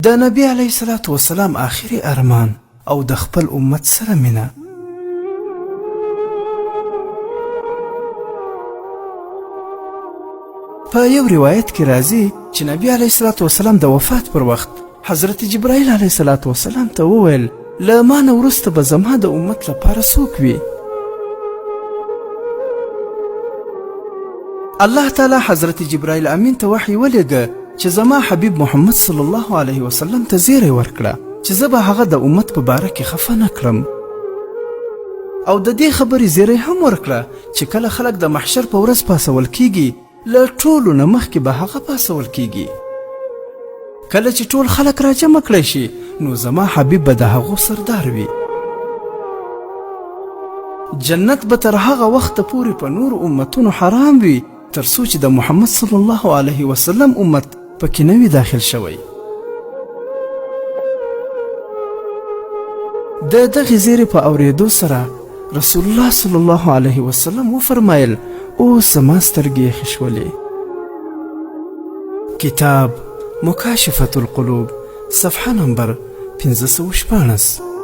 د نبی علیه الصلاة والسلام آخري ارمان او د خپل امت سره مینه. په یو روایت کې راځي چې نبی علیه الصلاة والسلام د وفات پر وخت حضرت جبرائیل علیه الصلاة والسلام ته وویل له ما نه وروسته به زما د امت لپاره څوک وي؟ الله تعالی حضرت جبرائیل امین ته وحی ولیږه چې زما حبیب محمد صلی الله علیه وسلم ته زیری ورکړه چې زه به هغه د امت په باره کې خفه نه کړم، او د دې خبرې زیری هم ورکړه چې کله خلک د محشر په ورځ پاسول کیږي له ټولو نه مخکې به هغه پاسول کیږي. کله چې ټول خلک راجمع کړی شي نو زما حبیب به د هغو سردار وي. جنت به تر هغه وخته پورې په نور امتونو حرام وي تر څو چې د محمد صلی الله علیه وسلم امت پکې نه وي داخل شوی. د دغې زیرې په اورېدو سره رسول الله صلی الله علیه وسلم وفرمایل اوس زما سترګې یخې شولې. کتاب مکاشفة القلوب صفحه نمبر 514.